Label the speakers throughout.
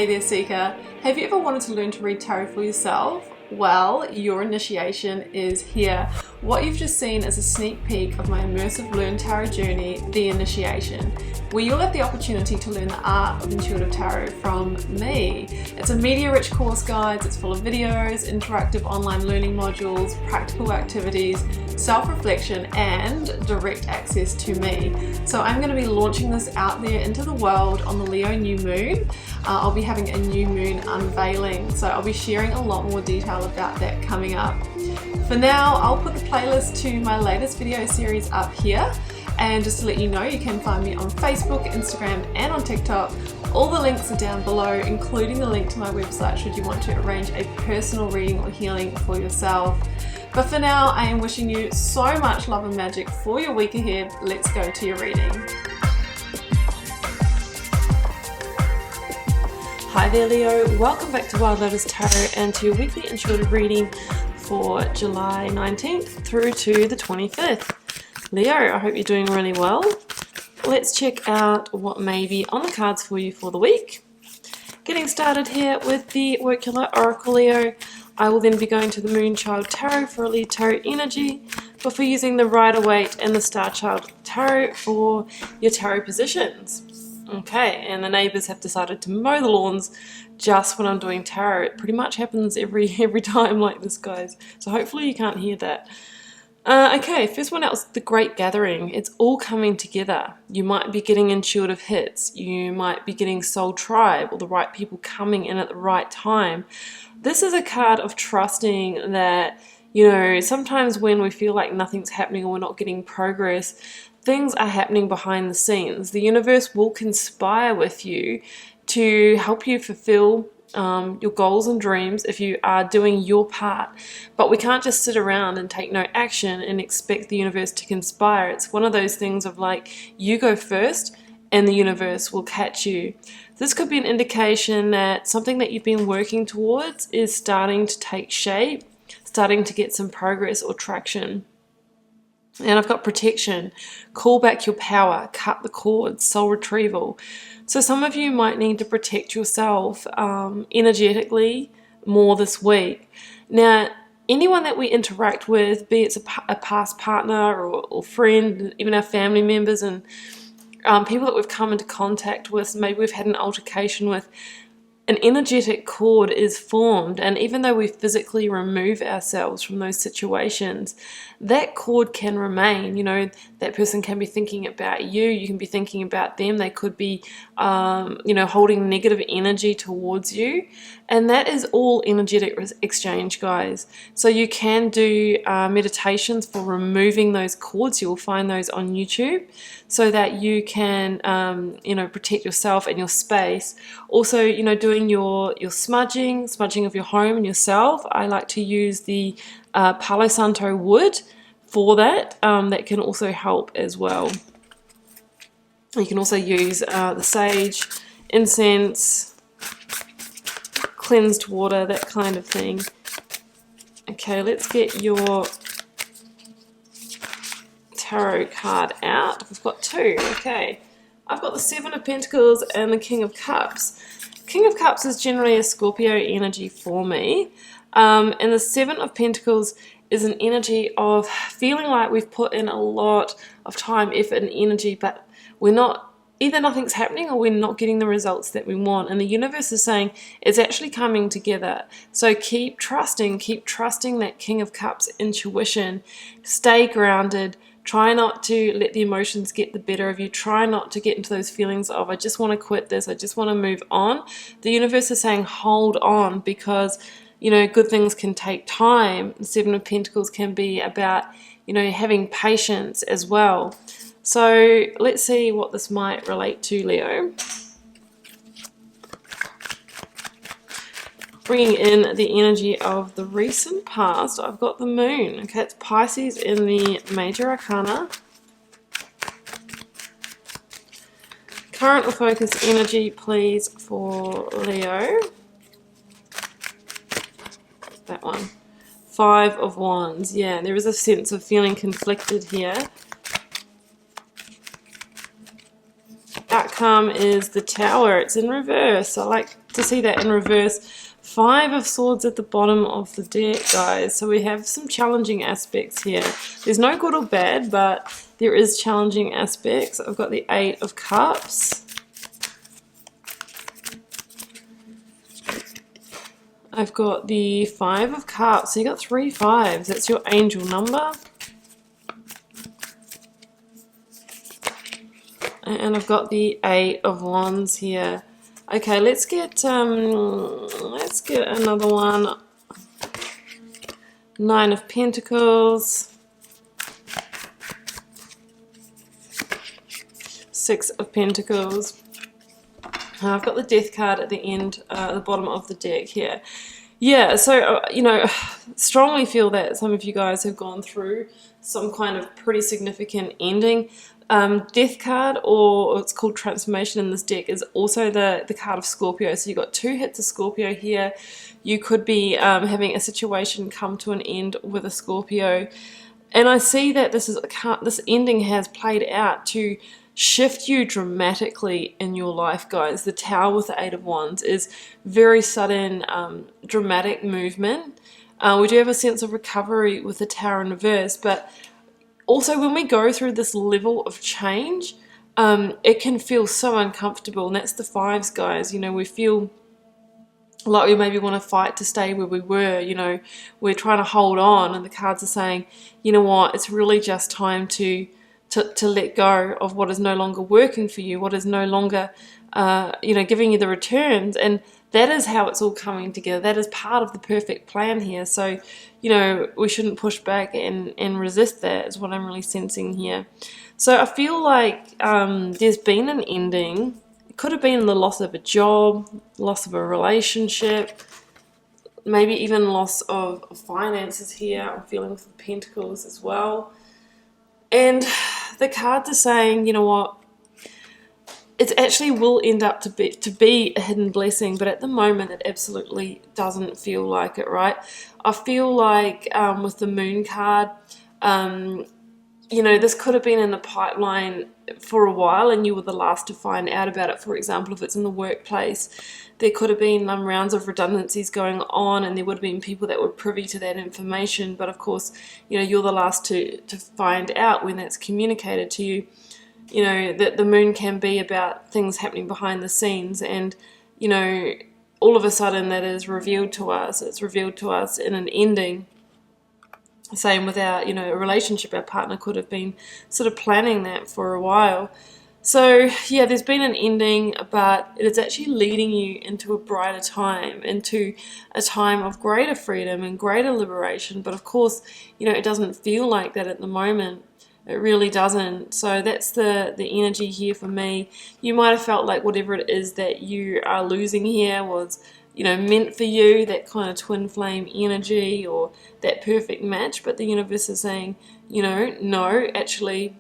Speaker 1: Hey there, Seeker. Have you ever wanted to learn to read tarot for yourself? Well, your initiation is here. What you've just seen is a sneak peek of my immersive Learn Tarot journey, The Initiation, where you'll have the opportunity to learn the art of intuitive tarot from me. It's a media-rich course guides, it's full of videos, interactive online learning modules, practical activities, self-reflection, and direct access to me. So I'm going to be launching this out there into the world on the Leo new moon. I'll be having a new moon unveiling, so I'll be sharing a lot more detail about that coming up. For now, I'll put the playlist to my latest video series up here, and just to let you know, you can find me on Facebook, Instagram, and on TikTok. All the links are down below, including the link to my website should you want to arrange a personal reading or healing for yourself. But for now, I am wishing you so much love and magic for your week ahead. Let's go to your reading. Hi there, Leo. Welcome back to Wild Lotus Tarot and to your weekly intuitive reading for July 19th through to the 25th. Leo, I hope you're doing really well. Let's check out what may be on the cards for you for the week. Getting started here with the Workular Oracle, Leo. I will then be going to the Moonchild Tarot for a lead tarot energy before using the Rider-Waite and the Starchild Tarot for your tarot positions. Okay, and the neighbours have decided to mow the lawns just when I'm doing tarot. It pretty much happens every time like this, guys. So hopefully you can't hear that. Okay, first one out was the Great Gathering. It's all coming together. You might be getting intuitive hits. You might be getting soul tribe or the right people coming in at the right time. This is a card of trusting that, you know, sometimes when we feel like nothing's happening or we're not getting progress, things are happening behind the scenes. The universe will conspire with you to help you fulfill your goals and dreams if you are doing your part. But we can't just sit around and take no action and expect the universe to conspire. It's one of those things of like, you go first and the universe will catch you. This could be an indication that something that you've been working towards is starting to take shape, starting to get some progress or traction. And I've got protection, call back your power, cut the cords, soul retrieval. So some of you might need to protect yourself energetically more this week. Now, anyone that we interact with, be it a past partner or friend, even our family members and people that we've come into contact with, maybe we've had an altercation with, an energetic cord is formed, and even though we physically remove ourselves from those situations, that cord can remain. You know, that person can be thinking about you, you can be thinking about them, they could be you know, holding negative energy towards you, and that is all energetic exchange, guys. So you can do meditations for removing those cords. You'll find those on YouTube, so that you can you know, protect yourself and your space. Also, you know, doing your smudging of your home and yourself. I like to use the Palo Santo wood for that. That can also help as well. You can also use the sage, incense, cleansed water, that kind of thing. Okay, let's get your tarot card out. We've got two. Okay, I've got the Seven of Pentacles and the King of Cups. King of Cups is generally a Scorpio energy for me, and the Seven of Pentacles is an energy of feeling like we've put in a lot of time, effort, and energy, but we're not, either nothing's happening or we're not getting the results that we want. And the universe is saying it's actually coming together. So keep trusting that King of Cups intuition. Stay grounded. Try not to let the emotions get the better of you. Try not to get into those feelings of, I just want to quit this, I just want to move on. The universe is saying hold on, because, you know, good things can take time. The Seven of Pentacles can be about, you know, having patience as well. So let's see what this might relate to, Leo. Bringing in the energy of the recent past, I've got the Moon. Okay, it's Pisces in the Major Arcana. Current or focus energy, please, for Leo. That one. Five of Wands. Yeah, there is a sense of feeling conflicted here. Outcome is the Tower. It's in reverse. I like to see that in reverse. 5 of Swords at the bottom of the deck, guys. So we have some challenging aspects here. There's no good or bad, but there is challenging aspects. I've got the 8 of Cups. I've got the 5 of Cups. So you got 3 5s. That's your angel number. And I've got the 8 of Wands here. Okay, let's get another one. 9 of Pentacles. 6 of Pentacles. I've got the Death card at the end, the bottom of the deck here. Yeah, so, you know, strongly feel that some of you guys have gone through some kind of pretty significant ending. Death card, or it's called Transformation in this deck, is also the card of Scorpio. So you've got 2 hits of Scorpio here. You could be having a situation come to an end with a Scorpio. And I see that this ending has played out to shift you dramatically in your life, guys. The Tower with the 8 of Wands is very sudden, dramatic movement. We do have a sense of recovery with the Tower in reverse, but also when we go through this level of change, it can feel so uncomfortable, and that's the 5s, guys. You know, we feel like we maybe want to fight to stay where we were. You know, we're trying to hold on, and the cards are saying, you know what, it's really just time to let go of what is no longer working for you, what is no longer, you know, giving you the returns. And that is how it's all coming together. That is part of the perfect plan here. So, you know, we shouldn't push back and resist that, is what I'm really sensing here. So I feel like there's been an ending. It could have been the loss of a job, loss of a relationship, maybe even loss of finances here. I'm feeling with the Pentacles as well. And the cards are saying, you know what, it actually will end up to be a hidden blessing, but at the moment it absolutely doesn't feel like it, right? I feel like with the Moon card, you know, this could have been in the pipeline for a while and you were the last to find out about it. For example, if it's in the workplace, there could have been rounds of redundancies going on, and there would have been people that were privy to that information, but of course, you know, you're the last to find out when that's communicated to you. You know, that the Moon can be about things happening behind the scenes, and, you know, all of a sudden that is revealed to us. It's revealed to us in an ending. Same with our, you know, a relationship. Our partner could have been sort of planning that for a while. So, yeah, there's been an ending, but it's actually leading you into a brighter time, into a time of greater freedom and greater liberation. But of course, you know, it doesn't feel like that at the moment. It really doesn't. So that's the energy here for me. You might have felt like whatever it is that you are losing here was, you know, meant for you, that kind of twin flame energy or that perfect match, but the universe is saying, you know, no, actually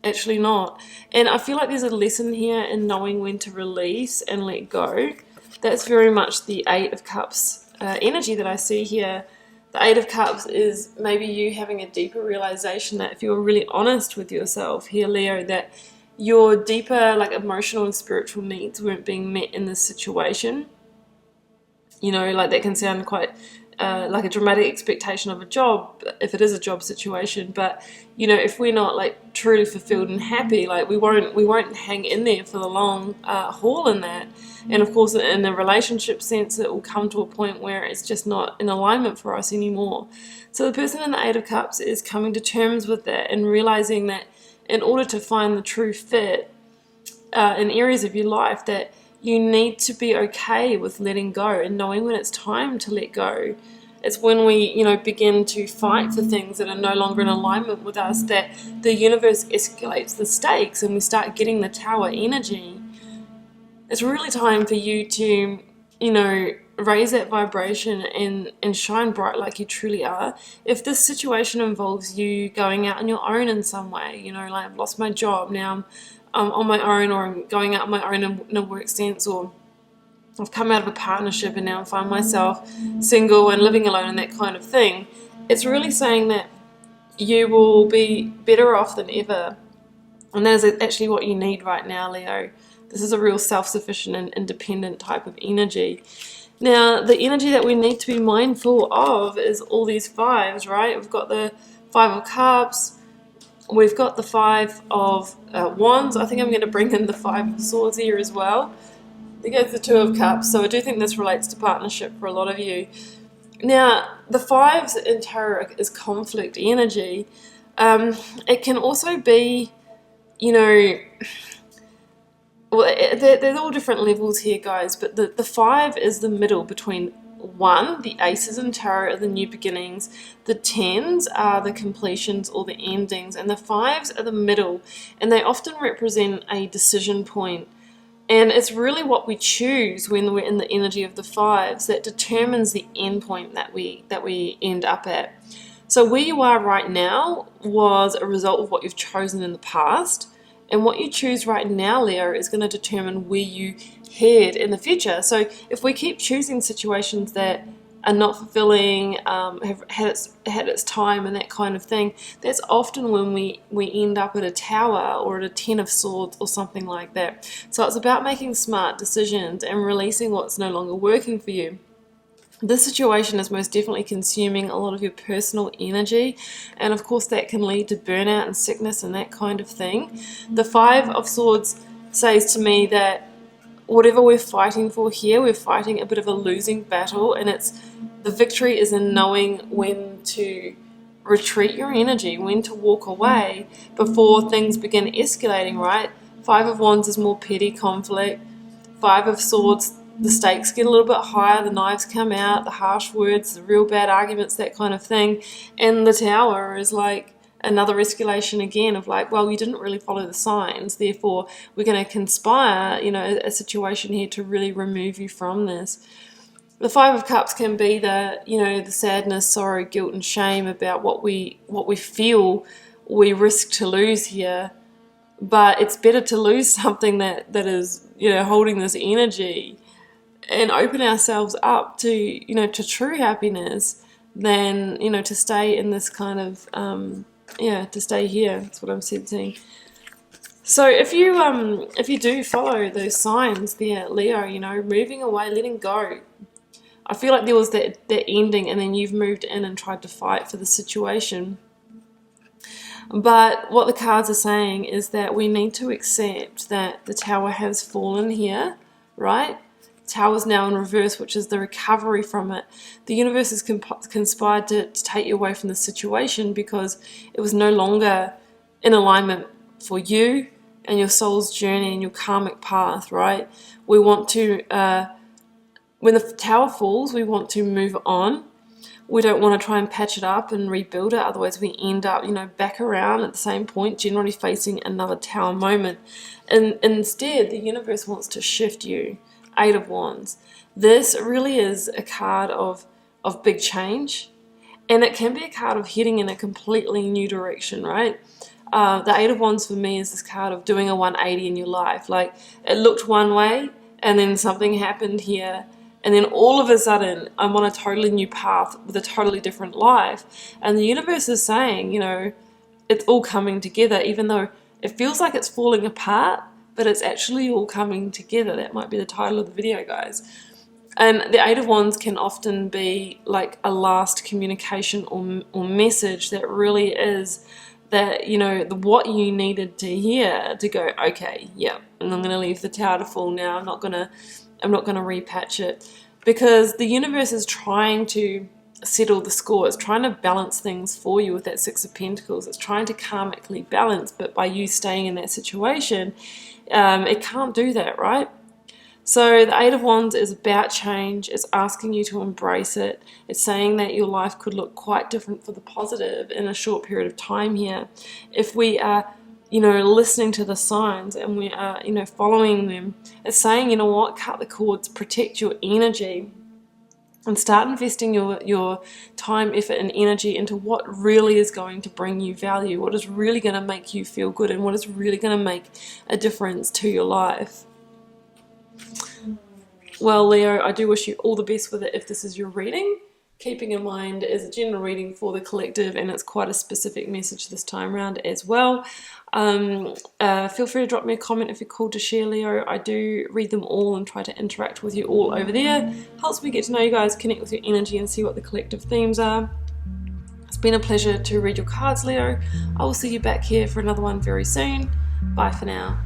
Speaker 1: not. And I feel like there's a lesson here in knowing when to release and let go. That's very much the 8 of Cups energy that I see here. The 8 of Cups is maybe you having a deeper realization that if you're really honest with yourself here, Leo, that your deeper, like, emotional and spiritual needs weren't being met in this situation. You know, like, that can sound quite like a dramatic expectation of a job, if it is a job situation. But, you know, if we're not, like, truly fulfilled and happy, like, we won't hang in there for the long haul in that. And of course, in the relationship sense, it will come to a point where it's just not in alignment for us anymore. So the person in the 8 of Cups is coming to terms with that and realizing that in order to find the true fit in areas of your life, that you need to be okay with letting go and knowing when it's time to let go. It's when we, you know, begin to fight for things that are no longer in alignment with us that the universe escalates the stakes and we start getting the Tower energy. It's really time for you to, you know, raise that vibration and shine bright like you truly are. If this situation involves you going out on your own in some way, you know, like, I've lost my job, now I'm on my own, or I'm going out on my own in a work sense, or I've come out of a partnership and now I find myself single and living alone and that kind of thing, it's really saying that you will be better off than ever. And that is actually what you need right now, Leo. This is a real self-sufficient and independent type of energy. Now, the energy that we need to be mindful of is all these fives, right? We've got the Five of Cups, we've got the Five of Wands. I think I'm going to bring in the Five of Swords here as well. There goes the Two of Cups. So I do think this relates to partnership for a lot of you. Now, the fives in tarot is conflict energy. It can also be, you know, well, there's all different levels here, guys, but the five is the middle between one, the aces in tarot are the new beginnings, the tens are the completions or the endings, and the fives are the middle, and they often represent a decision point. And it's really what we choose when we're in the energy of the fives that determines the end point that we end up at. So where you are right now was a result of what you've chosen in the past, and what you choose right now, Leo, is going to determine where you head in the future. So if we keep choosing situations that are not fulfilling, have had its time and that kind of thing, that's often when we end up at a Tower or at a Ten of Swords or something like that. So it's about making smart decisions and releasing what's no longer working for you. This situation is most definitely consuming a lot of your personal energy, and of course that can lead to burnout and sickness and that kind of thing. The Five of Swords says to me that whatever we're fighting for here, we're fighting a bit of a losing battle, and the victory is in knowing when to retreat your energy, when to walk away before things begin escalating, right? Five of Wands is more petty conflict. Five of Swords, the stakes get a little bit higher, the knives come out, the harsh words, the real bad arguments, that kind of thing. And the Tower is like another escalation again of like, well, you didn't really follow the signs, therefore we're going to conspire, you know, a situation here to really remove you from this. The Five of Cups can be the, you know, the sadness, sorrow, guilt and shame about what we feel we risk to lose here. But it's better to lose something that is, you know, holding this energy and open ourselves up to, you know, to true happiness than, you know, to stay in this kind of, to stay here. That's what I'm sensing. So if you do follow those signs there, Leo, you know, moving away, letting go. I feel like there was that ending, and then you've moved in and tried to fight for the situation. But what the cards are saying is that we need to accept that the Tower has fallen here, right? Tower's now in reverse, which is the recovery from it. The universe has conspired to take you away from the situation because it was no longer in alignment for you and your soul's journey and your karmic path, right? We want to, when the Tower falls, we want to move on. We don't want to try and patch it up and rebuild it, otherwise we end up, you know, back around at the same point, generally facing another Tower moment. And instead, the universe wants to shift you. Eight of Wands. This really is a card of big change, and it can be a card of heading in a completely new direction, right? The Eight of Wands for me is this card of doing a 180 in your life. Like, it looked one way, and then something happened here, and then all of a sudden, I'm on a totally new path with a totally different life. And the universe is saying, you know, it's all coming together, even though it feels like it's falling apart, but it's actually all coming together. That might be the title of the video, guys. And the Eight of Wands can often be like a last communication or message that really is that, you know, what you needed to hear to go, okay, yeah, and I'm going to leave the Tower to fall now. I'm not going to repatch it, because the universe is trying to settle the score. It's trying to balance things for you with that Six of Pentacles. It's trying to karmically balance, but by you staying in that situation, it can't do that, right? So the Eight of Wands is about change. It's asking you to embrace it. It's saying that your life could look quite different for the positive in a short period of time here. If we are, you know, listening to the signs and we are, you know, following them, it's saying, you know what, cut the cords, protect your energy, and start investing your time, effort, and energy into what really is going to bring you value, what is really going to make you feel good, and what is really going to make a difference to your life. Well, Leo, I do wish you all the best with it if this is your reading. keeping in mind is a general reading for the collective, and it's quite a specific message this time around as well. Feel free to drop me a comment if you're called to share, Leo. I do read them all and try to interact with you all over there. Helps me get to know you guys, connect with your energy, and see what the collective themes are. It's been a pleasure to read your cards, Leo. I will see you back here for another one very soon. Bye for now.